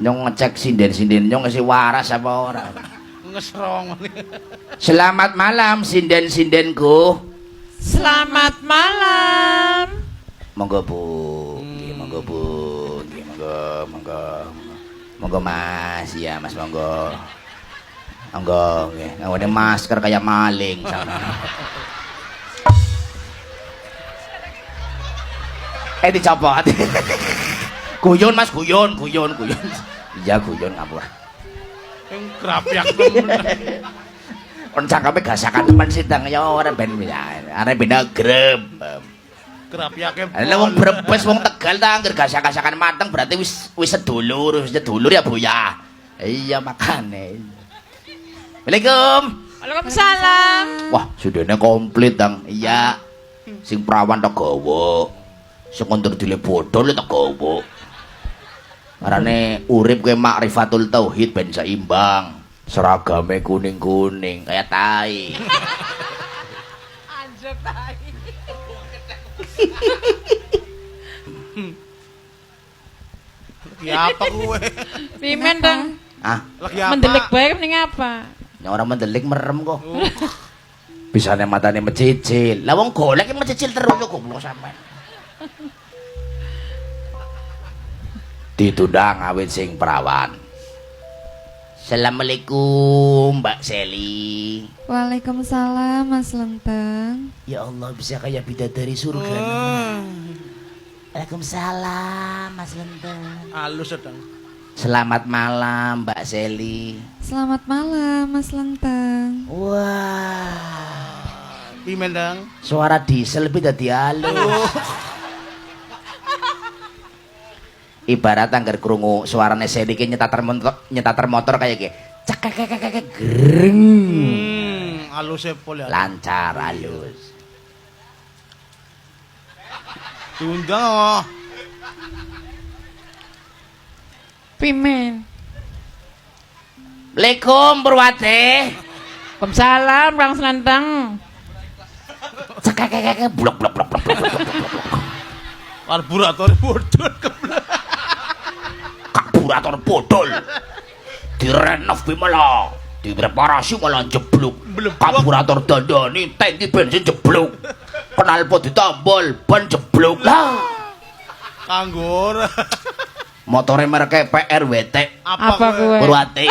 Nyong ngecek sinden-sinden nyong isi waras apa ora. Ngesrong. Selamat malam sinden-sindenku. Selamat malam. Monggo Bu. Nggih monggo Bu. Nggih monggo. Monggo Mas, ya Mas monggo. Monggo nggih. Nggawane masker kayak maling sana. Dicopot. Guyon Mas, guyon. Iya guyon ngapura. Yang kerapyak temen. Kon cangkepe gasakan temen sidang ya ora ben ya. Arep beda grem. Kerapyake. Lah wong Brebes wong Tegal ta angger gasak-gasakan mateng berarti wis sedulur ya Bu ya. Iya makane. Assalamualaikum. Waalaikumsalam. Wah, sudene komplit tang. Iya. Sing prawan tok gawa. Sing kondur dile bodol tok gawa. Marane urip kowe makrifatul tauhid ben seimbang. Seragame kuning-kuning kayak tai. Anjir tai. Ya apa gue? Pimen dong. Ah, Lagi apa? Mendelik bae ning apa? yang orang mendelik merem kok. Bisane matane mecicil. Lah wong golek ki mecicil terus kok goblok sampean. Ditunda ngawit sing perawan. Assalamualaikum Mbak Seli. Waalaikumsalam Mas Lenteng. Ya Allah bisa kayak bidadari surga. Waalaikumsalam Mas Lenteng. Halus sedang. Selamat malam Mbak Seli. Selamat malam Mas Lenteng. Wah, Pimen dang. suara diesel lebih dadi halus. Ibarat anggar krungu suarane Seli ki nyetater motor kayak ge. Cek greng. Halus pol ya. Lancar halus. Diundang oh. Pimen. Assalamualaikum Purwati. Waalaikumsalam Bang Selenteng. Cek blok. Karburator bodol keblek. Karburator bodol. Direnov bi malah. Direparasi malah jeblok. Karburator dandani tangki bensin jeblok. Knalpot ditambal ban jeblok. Lah, Kanggur. motore merek PRWT Apa gue? Purwati.